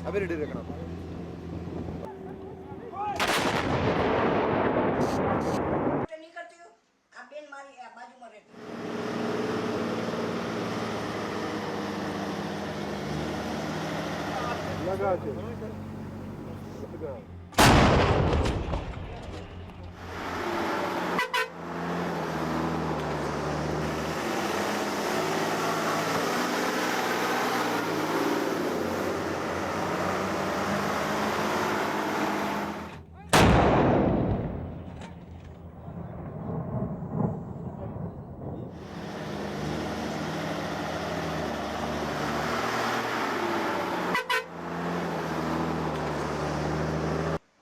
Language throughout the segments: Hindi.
अभी रेडी रखना। नहीं करती हूँ आप बेन मारी बाजू में रहती लगा છે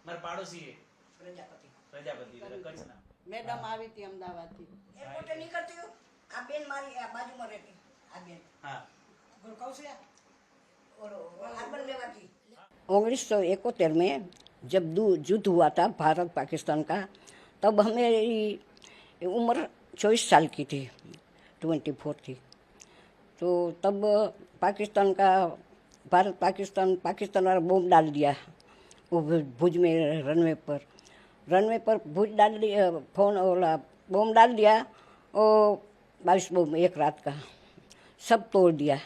મારા પાડોશી प्रजापति પ્રજાપતિ કચ્છના મેડમ આવી હતી અમદાવાદથી. एयरपोर्ट नहीं करती हूँ आप बेन मारी बाजू में रहती आप बेन હા कौशल्या और अर्बन लेवा की 1971 में जब युद्ध हुआ था भारत पाकिस्तान का, तब हमें उम्र 24 साल की थी, 24 थी। तो तब पाकिस्तान का पाकिस्तान वाला बम डाल दिया वो भुज में रनवे पर भुज डाल दिया, फोन वाला बम डाल दिया और 22 बम एक रात का सब तोड़ दिया।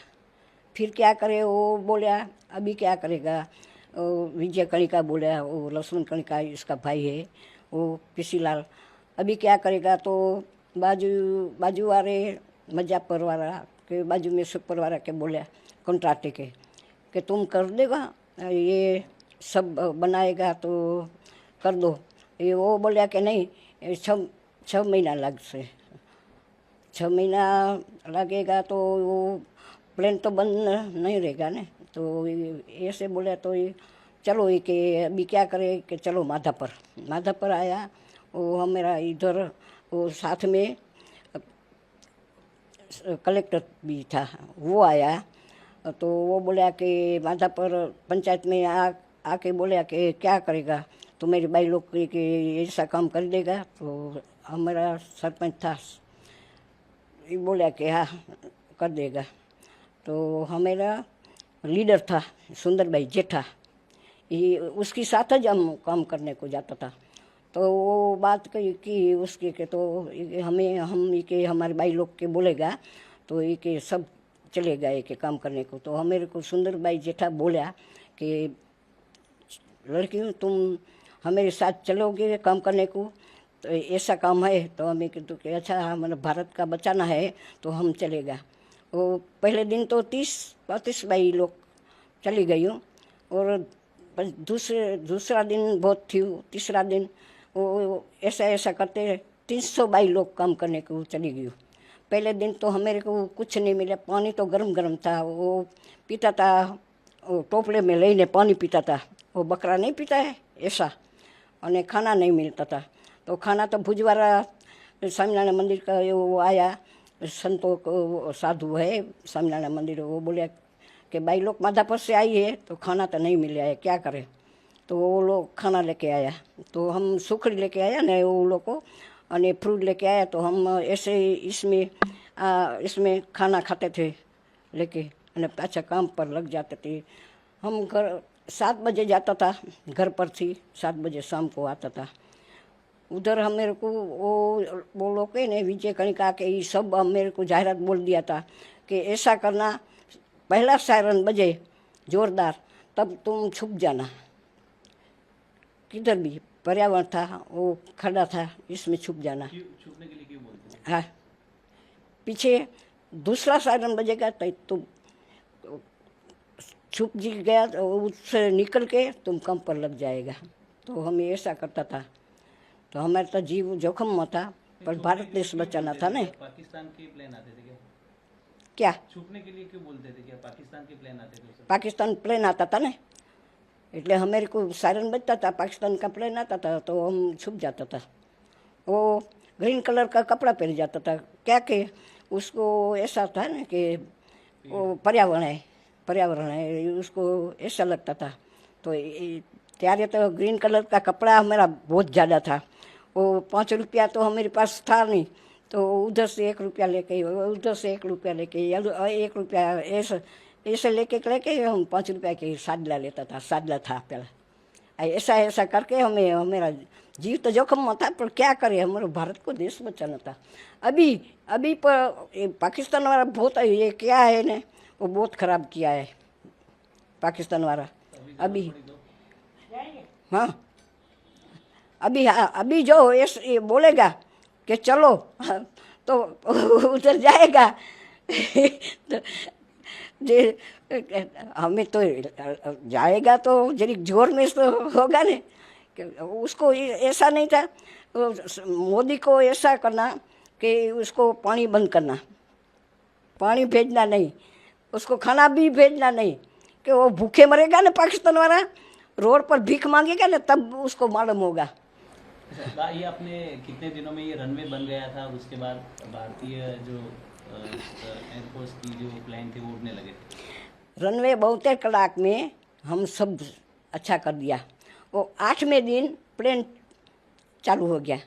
फिर क्या करे वो बोला अभी क्या करेगा। विजय कणिका बोला, वो लक्ष्मण कणिका इसका भाई है, वो किसीलाल अभी क्या करेगा। तो बाजू वाले मजापर वाला के बाजू में सुपर वाला के बोला कॉन्ट्रैक्टर के कि तुम कर देगा ये सब बनाएगा तो कर दो। ये वो बोला कि नहीं 6 महीना लग से 6 महीना लगेगा तो वो प्लेन तो बंद नहीं रहेगा ना। तो ऐसे बोला तो ये चलो ये कि अभी क्या करे कि चलो माधापर आया। वो हमारा इधर वो साथ में कलेक्टर भी था, वो आया। तो वो बोला कि माधापर पंचायत में आके बोला कि क्या करेगा तो मेरे भाई लोग कि ऐसा काम कर देगा। तो हमारा सरपंच था, ये बोला कि हाँ कर देगा। तो हमारा लीडर था सुंदर भाई जेठा, ये उसके साथ ही हम काम करने को जाता था। तो वो बात कही कि उसके के तो हम के हमारे भाई लोग के बोलेगा तो ये के सब चलेगा ये के काम करने को। तो हमारे को सुंदर भाई जेठा बोला कि लड़की तुम हमारे साथ चलोगे काम करने को, तो ऐसा काम है। तो हमें तो कि अच्छा हमारा भारत का बचाना है तो हम चलेगा। वो पहले दिन तो 30-35 भाई लोग चली गई हूँ, और दूसरा दिन बहुत थी, तीसरा दिन वो ऐसा करते 300 भाई लोग काम करने को चली गई। पहले दिन तो हमारे को कुछ नहीं मिला, पानी तो गरम था, वो पीता था, वो टोपले में लेने पानी पीता था, वो बकरा नहीं पीता है ऐसा। और खाना नहीं मिलता था। तो खाना तो भुजवारा स्वामीनारायण मंदिर का वो आया, संतों को साधु है स्वामीनारायण मंदिर, वो बोले कि भाई लोग माधापर से आई है तो खाना तो नहीं मिला है, क्या करें। तो वो लोग खाना लेके आया, तो हम सुखड़ी लेके आया न वो लोग को, और फ्रूट लेके आया। तो हम ऐसे इसमें खाना खाते थे लेके, अच्छा काम पर लग जाते थे। हम घर 7 बजे जाता था, घर पर थी 7 बजे शाम को आता था। उधर हम मेरे को वो लोग ने विजय कणिका के ये सब हम मेरे को जाहिरात बोल दिया था कि ऐसा करना, पहला सायरन बजे जोरदार तब तुम छुप जाना, किधर भी पर्यावरण था वो खड़ा था, इसमें छुप जाना। छुपने के लिए क्यों बोलते हैं? हाँ, पीछे दूसरा सायरन बजेगा तो तुम छुप जी गया तो उससे निकल के तुम कम पर लग जाएगा। तो हमें ऐसा करता था, तो हमारा तो जीव जोखम में था, पर भारत देश बचाना था ना। पाकिस्तान के प्लेन आते थे क्या छुपने के लिए क्यों बोलते थे? क्या पाकिस्तान के प्लेन आते थे? पाकिस्तान प्लेन आता था ना, એટલે हमारे को सायरन बजता था, पाकिस्तान का प्लेन आता था तो हम छुप जाता था। वो ग्रीन कलर का कपड़ा पहन जाता था, क्या कि उसको ऐसा था ना कि वो पर्यावरण है उसको ऐसा लगता था। तो ત્યારે तो ग्रीन कलर का कपड़ा हमारा बहुत ज़्यादा था। वो 5 रुपया तो हमारे पास था नहीं, तो उधर से 1 रुपया लेके, उधर से 1 रुपया लेके, 1 रुपया ऐसा ऐसे लेके हम 5 रुपया के साडला लेता था, साडला था पहला। ऐसा ऐसा करके हमें मेरा जीव तो जोखम में था, पर क्या करे, हमारे भारत को देश बचाना था। अभी पर ये पाकिस्तान वाला बहुत ये क्या है ने, वो बहुत ख़राब किया है पाकिस्तान वाला। अभी हाँ, अभी जो ये बोलेगा कि चलो तो उधर जाएगा तो हमें तो जाएगा तो जरिक जोर में तो होगा ने। उसको ऐसा नहीं था, मोदी को ऐसा करना कि उसको पानी बंद करना, पानी भेजना नहीं, उसको खाना भी भेजना नहीं, कि वो भूखे मरेगा ना पाकिस्तान वाला, रोड पर भीख मांगेगा ना, तब उसको मालूम होगा। ये आपने कितने दिनों में ये रनवे बन गया था और उसके बाद भारतीय जो एयरफोर्स की जो प्लेन थे वो उड़ने लगे थे? रनवे 72 कलाक में हम सब अच्छा कर दिया। वो 8वें दिन प्लेन चालू हो गया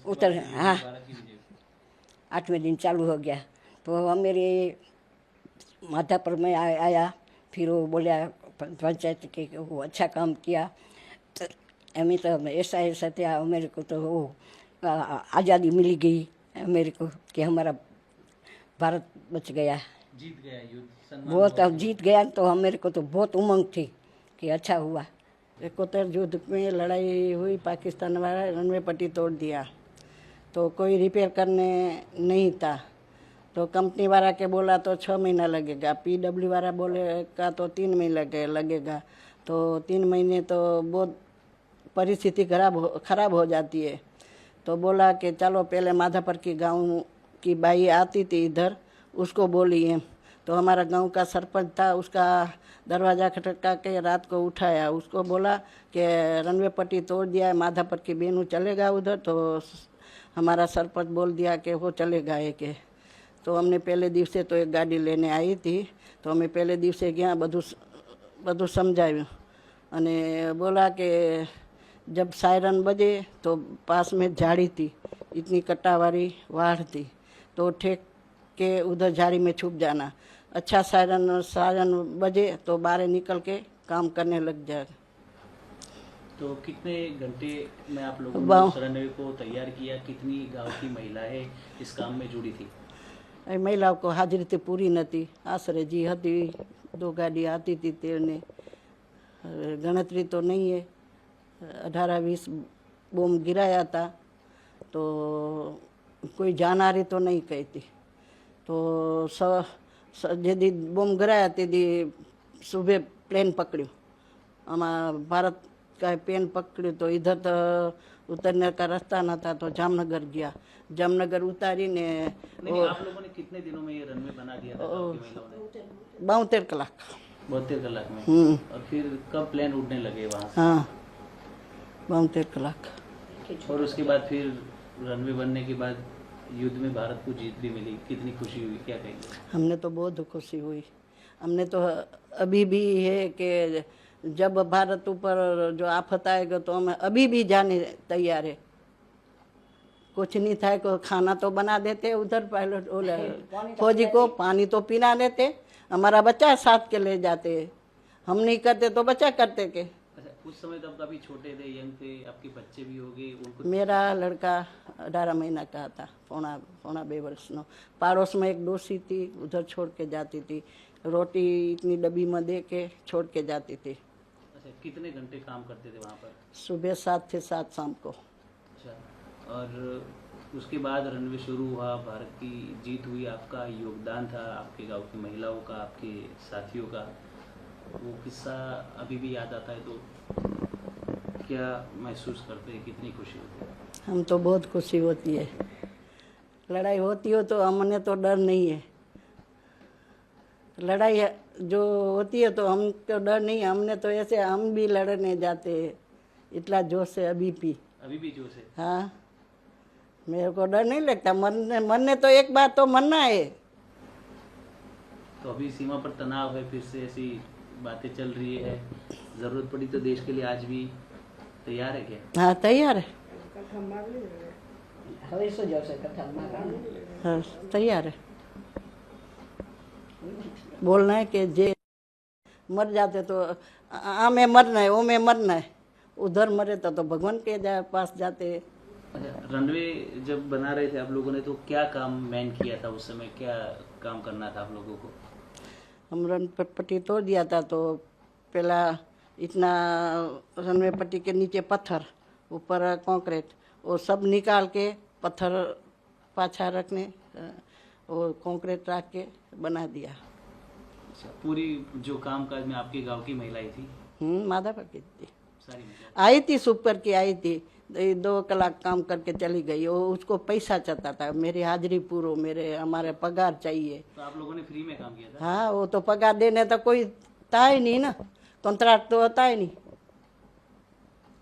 उतर, हाँ 8वें दिन चालू हो गया। तो हम मेरे माधापुर में आया, फिर वो बोला पंचायत के वो अच्छा काम किया। तो हमें तो ऐसा ऐसा था, मेरे को तो वो आज़ादी मिल गई मेरे को, कि हमारा भारत बच गया, जीत गया युद्ध, बहुत अब जीत गया। तो हम मेरे को तो बहुत उमंग थी कि अच्छा हुआ। 71 युद्ध में लड़ाई हुई, पाकिस्तान वाला रनवे पट्टी तोड़ दिया, तो कोई रिपेयर करने नहीं था। तो कंपनी वाला के बोला तो 6 महीना लगेगा, PW वाला बोलेगा तो 3 महीने लगेगा। तो 3 महीने तो बहुत परिस्थिति खराब हो जाती है। तो बोला कि चलो पहले माधापुर की गांव की बाई आती थी इधर, उसको बोलिए। तो हमारा गांव का सरपंच था, उसका दरवाज़ा खटका के रात को उठाया, उसको बोला कि रनवे पट्टी तोड़ दिया है, माधापुर की बेनू चलेगा उधर। तो हमारा सरपंच बोल दिया कि वो चलेगा है के। तो हमने पहले दिवसे तो एक गाड़ी लेने आई थी, तो हमें पहले दिवसे गया બધું समझाયું અને बोला कि जब सायरन बजे तो पास में झाड़ी थी, इतनी कट्टावारी वाड़ थी, तो ठेक के उधर झाड़ी में छुप जाना। अच्छा सायरन बजे तो बाहर निकल के काम करने लग जाए। तो कितने घंटे में आप लोगों ने उस रनवे को तैयार किया? कितनी गांव की महिलाएं इस काम में जुड़ी थी? महिलाओं को हाजिरी तो पूरी नती, आश्रय जी हती, 2 गाड़ी आती थी तेरने, गणतरी तो नहीं है। 18-20 बम गिराया था, तो कोई जानहारी तो नहीं कही थी। तो जदी बम गिराया तेदी सुबह प्लेन पकड़्યું, हमारा भारत का प्लेन पकड़્યું। तो इधर तो उतरने का रास्ता न था, तो जामनगर गया, जामनगर उतारी ने। नहीं, आप लोगों ने कितने दिनों में ये रनवे बना दिया था गांव की महिलाओं ने? 72 कलाक। 72 कलाक में। और फिर कब प्लेन उड़ने लगे वहाँ से? हाँ 72 कलाक। और उसके बाद फिर रनवे बनने के बाद युद्ध में भारत को जीत भी मिली, कितनी खुशी हुई, क्या कहेंगे? हमने तो बहुत खुशी हुई। हमने तो अभी भी है कि जब भारत ऊपर जो आफत आएगा तो हम अभी भी जाने तैयार है। कुछ नहीं था, को खाना तो बना देते उधर, पायलट फौजी को पानी तो पिला देते, हमारा बच्चा साथ के ले जाते। हम नहीं करते तो बच्चा करते के। अच्छा, उस समय तब काफी छोटे थे, यंग थे, आपके बच्चे भी हो गए उनको? मेरा लड़का 18 महीना का था, पौना 2 वर्षનો। पड़ोस में एक डोसी थी, उधर छोड़ के जाती थी, रोटी इतनी डब्बी में दे के छोड़ के जाती थी। अच्छा, कितने घंटे काम करते थे वहाँ पर? सुबह 7 से 7 शाम को। अच्छा, और उसके बाद रनवे शुरू हुआ, भारत की जीत हुई, आपका योगदान था, आपके गांव की महिलाओं का, आपके साथियों का, वो किस्सा अभी भी याद आता है तो क्या महसूस करते हैं, कितनी खुशी होती है? हम तो बहुत खुशी होती है। लड़ाई होती हो तो हमने तो डर नहीं है, लड़ाई जो होती है तो हमको डर नहीं है। हमने तो ऐसे हम भी लड़ने जाते हैं, इतना जोश से अभी भी जोश है। हाँ, मेरे को डर नहीं लगता। मरने तो एक बार तो मरना है। तो अभी सीमा पर तनाव है, फिर से ऐसी बातें चल रही है, जरूरत पड़ी तो देश के लिए आज भी तैयार है क्या? हाँ तैयार है, હવે શું જોશે કથા हाँ तैयार है। बोलना है कि जे मर जाते तो आमे मरना है, ओमे मरना है, उधर मरे तो भगवान के पास जाते। अच्छा, रनवे जब बना रहे थे आप लोगों ने, तो क्या काम मैन किया था उस समय, क्या काम करना था आप लोगों को? हम रन पट्टी तोड़ दिया था तो पहला इतना रनवे पट्टी के नीचे पत्थर, ऊपर कंक्रीट, वो सब निकाल के पत्थर पाछा रखने और कंक्रीट रख के बना दिया। अच्छा, पूरी जो काम काज में आपके गांव की महिलाएं थी? माधापुर की थी, सारी महिलाएं? आई थी, सुपर की आई थी, 2 कलाक काम करके चली गई। वो उसको पैसा चाहता था, मेरी हाजिरी पूरो, मेरे हमारे पगार चाहिए। तो आप लोगों ने फ्री में काम किया था? हाँ, वो तो पगार देने तो कोई था ही नहीं ना, कॉन्ट्रैक्ट तो होता ही नहीं।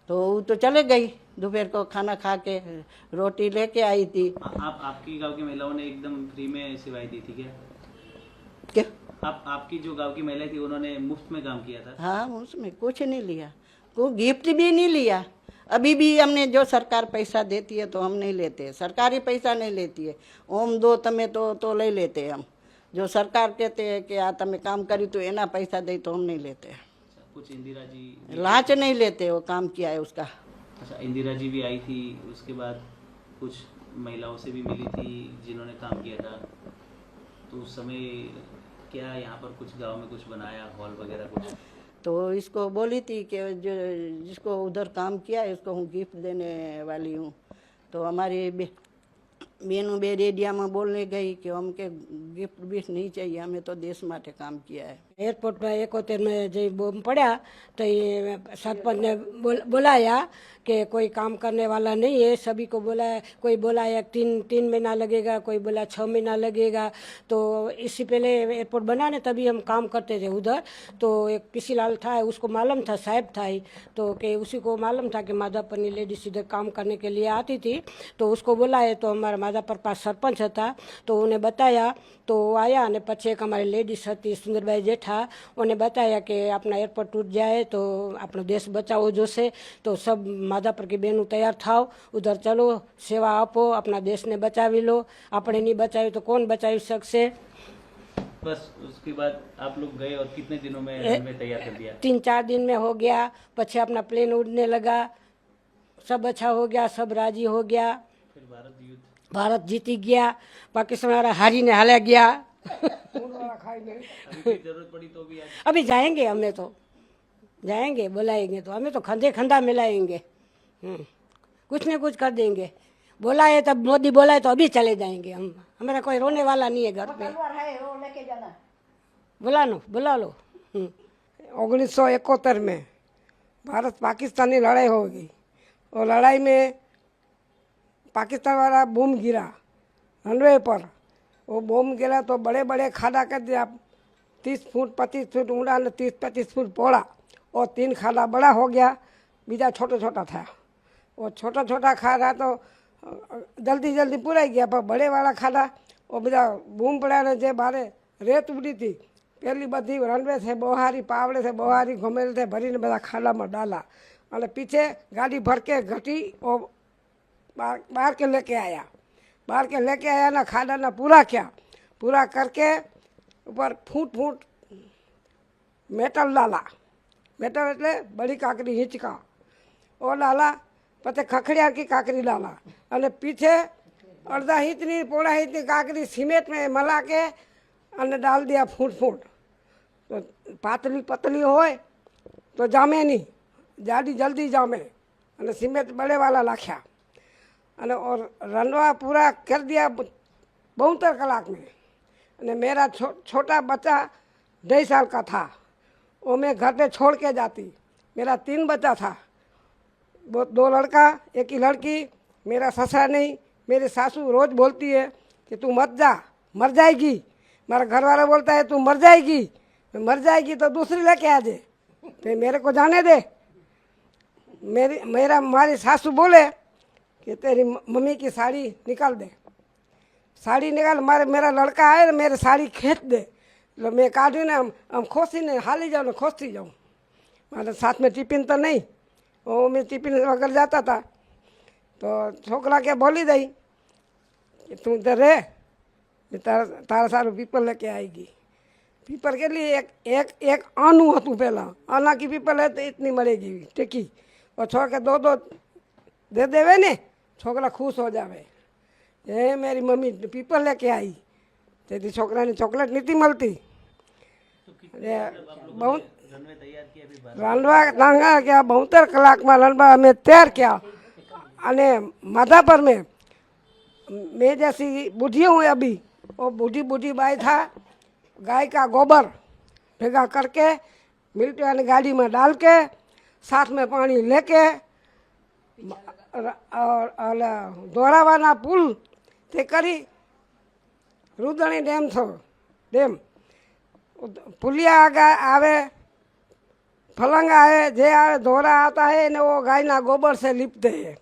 तो वो तो चले गई, दोपहर को खाना खा के रोटी लेके आई थी। आपकी गांव की महिलाओं ने एकदम फ्री में सेवाएं दी थी क्या? क्या? आपकी जो गांव की महिलाएं थी उन्होंने मुफ्त में काम किया था? हाँ, उसमें कुछ नहीं लिया, कोई गिफ्ट भी नहीं लिया। अभी भी हमने जो सरकार पैसा देती है तो हम नहीं लेते, सरकारी पैसा नहीं लेती है। ओम दो तमें तो ले लेते हम, जो सरकार कहते हैं कि आ तमें काम करी तो एना पैसा दे तो हम नहीं लेते। अच्छा, कुछ इंदिरा जी लाच नहीं लेते, वो काम किया है उसका। अच्छा, इंदिरा जी भी आई थी, उसके बाद कुछ महिलाओं से भी मिली थी जिन्होंने काम किया था, तो उस समय क्या यहाँ पर कुछ गांव में कुछ बनाया, हॉल वगैरह कुछ? तो इसको बोली थी कि जो जिसको उधर काम किया है उसको हूँ गिफ्ट देने वाली हूँ। तो हमारी बेनू बे रेडिया में बोलने गई कि हमके गिफ्ट बिफ्ट नहीं चाहिए, हमें तो देश माटे काम किया है। एयरपोर्ट में 71 में जब बम पड़ा तो ये सरपंच ने बुलाया कि कोई काम करने वाला नहीं है, सभी को बुलाया। कोई बोला एक 3 महीना लगेगा, कोई बोला 6 महीना लगेगा। तो इससे पहले एयरपोर्ट बनाने तभी हम काम करते थे उधर। तो एक किसी लाल था, उसको मालूम था, साहब था ही, तो कि उसी को मालूम था कि माधापुर लेडीज इधर काम करने के लिए आती थी, तो उसको बुलाए। तो हमारा माधापुर पास सरपंच था, तो उन्हें बताया, तो वो आया ने પછી એક અમારી લેડીઝ હતી સુંદરબાઈ જેઠા, उन्हें बताया कि अपना एयरपोर्ट टूट जाए तो अपना देश बचाओ जोसे, तो सब माधापुर की बहनों तैयार थाओ, उधर चलो, सेवा आपो, अपना देश ने बचावी लो, अपने नहीं बचावी तो कौन बचावी सकसे। बस उसके बाद आप लोग गए और कितने दिनों में रनवे तैयार कर दिया? 3-4 दिन में हो गया। પછી अपना प्लेन उड़ने लगा, सब अच्छा हो गया, सब राजी हो गया। फिर भारत जीती गया, पाकिस्तान वाला हारी ने हाले गया। अभी जरूरत पड़ी तो भी अभी जाएंगे, हमें तो जाएंगे, बुलाएंगे तो हमें तो खंधे खंधा मिलाएंगे, कुछ न कुछ कर देंगे। बुलाए तब मोदी बुलाए तो अभी चले जाएंगे हम, हमारा कोई रोने वाला नहीं है घर पे। बुला लो। 1971 में भारत पाकिस्तानी लड़ाई हो गई, और लड़ाई में पाकिस्तान वाला बम गिरा रनवे पर। वो बम गिरा तो बड़े बड़े खाड़ा कर दिया, 30 फुट 25 फुट ऊँड़ा, 30-35 फुट पौड़ा, और 3 खाड़ा बड़ा हो गया, बीजा छोटा छोटा था। वो छोटा छोटा खाड़ा तो जल्दी जल्दी पूरा गया, पर बड़े वाला खाड़ा वो बीजा बूम पड़ा ने जे बारे रेत उड़ी थी, पहली बधी रनवे से बोहारी, पावड़े से बोहारी घुमेल थे भरी ने बधा खाड़ा में डाला, और पीछे गाड़ी भर के घटी और बाहर के लेके आया। बाहर के लेके आया ना, खाड़ा ना पूरा किया, पूरा करके ऊपर फूट फूट मेटल डाला। मेटल એટલે बड़ी काकरी हिंचका वो डाला, પછી खखड़िया की काकरी डाला, और पीछे अर्धा हिंचनी पोड़ा हिंचनी काकरी सीमेंट में मला के અને डाल दिया फूट फूट। तो पातली पतली होए तो जामे नहीं, जाडी जल्दी जामे, અને सीमेंट बड़े वाला लाख्या, और रनवा पूरा कर दिया 72 कलाक में। और मेरा छोटा बच्चा 2.5 साल का था, वो मैं घर पे छोड़ के जाती। मेरा 3 बच्चा था, 2 लड़का 1 ही लड़की। मेरा ससुरा नहीं, मेरी सासू रोज़ बोलती है कि तू मत जा, मर जाएगी। मेरा घर वाला बोलता है तू मर जाएगी, मर जाएगी तो दूसरी लेके आ जाए, तो मेरे को जाने दे। हमारी सासू बोले कि तेरी मम्मी की साड़ी निकाल दे, साड़ी निकाल, मेरा लड़का आए ना मेरे साड़ी खींच दे, तो मैं काढ़ी ने हम खोसी ने हाली जाऊँ ना खोसती जाऊँ। मारे साथ में टिफिन तो नहीं, वो मैं टिफिन वगैरह जाता था। तो छोकरा के बोली दई कि तू इधर रहे, तारा सारू पीपल लेके आएगी। पीपल के लिए एक आनू હતું પહેલાં आना की पीपल है तो इतनी मरेगी टेकी और छोड़ के दो दे देवे ने छोकरा खुश हो जावे। ये मेरी मम्मी पीपल लेके आई તેથી છોકરાને ચોકલેટ નથી મળતી। બહુ रनवे तैयार किया अभी રણવા લાંગા ગયા 72 કલાકમાં રણવા અમે તૈયાર किया અને माधापर में मैं जैसी बूढ़ी हूँ अभी वो बूढ़ी बूढ़ी बाई था गाय का गोबर भेगा करके मिलिट्री वाली गाड़ी में डाल के साथ में पानी लेके और दोरावाना पुल ते करी रुदणी डैम थो डैम पुलिया आवे फलंग आवे जे आवे दोरा आता है ने वो गाय ना गोबर से लिपते हैं।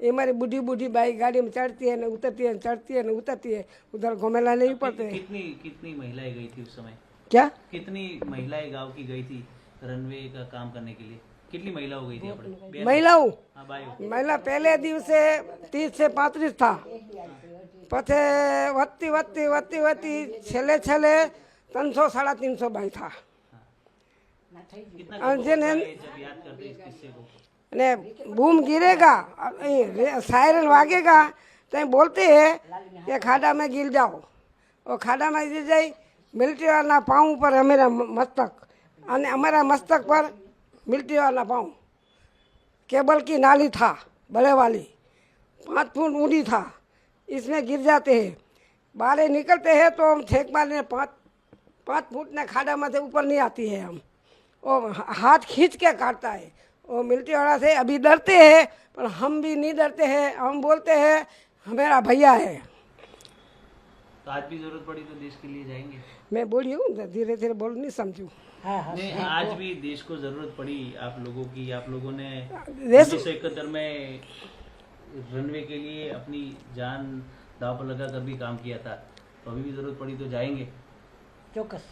ये हमारी बूढ़ी बूढ़ी बाई गाड़ी में चढ़ती है न उतरती है, चढ़ती है न उतरती है, उधर घुमेला नहीं पड़ते। कितनी महिलाएं गई थी उस समय? क्या कितनी महिलाएं गांव की गई थी रनवे का काम करने के लिए? कितनी महिला हो गई थी अपने? महिलाओं हाँ भाई महिला पहले दिवसे 30 से 35 था पछे वत्ती वत्ती वत्ती वत्ती छेले छेले 300 350 बाई था। कितना और जिन्हें जब याद करते इस किस्से को? ने बूम गिरेगा सायरन वागेगा तो बोलते हैं कि खाड़ा में गिर जाओ और खाड़ा में गिर जाए मिलिट्री वाला पाँव पर हमारा मस्तक और हमारा मस्तक पर मिलिट्री वाला पाँव केबल की नाली था बड़े वाली 5 फुट ऊंडी था इसमें गिर जाते हैं बाहर निकलते हैं तो हम छेक मारने 5 फुट ने खाड़ा में से ऊपर नहीं आती है हम और हाथ खींच के काटता है। वो मिलिट्री वाला से अभी डरते हैं पर हम भी नहीं डरते हैं हम बोलते हैं हमारा भैया है। तो आज भी जरूरत पड़ी तो देश के लिए जाएंगे? मैं बोली हूँ धीरे धीरे बोल नहीं समझू। नहीं आज भी देश को जरूरत पड़ी आप लोगों की, आप लोगों ने देश 1971 में रनवे के लिए अपनी जान दांव पर लगा कर भी काम किया था, तो अभी भी जरूरत पड़ी तो जाएंगे? ચોક્કસ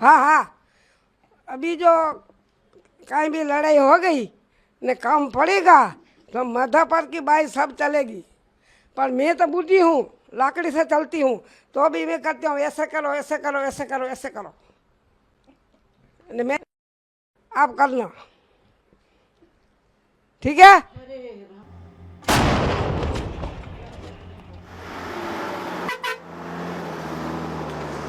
हाँ हाँ अभी जो कहीं भी लड़ाई हो गई ने काम पड़ेगा तो माधापर की बाई सब चलेगी पर मैं तो बूढ़ी हूँ लाकड़ी से चलती हूँ तो भी मैं करती हूँ ऐसे करो ऐसे करो ऐसे करो ऐसे करो ने मैं आप करना ठीक है।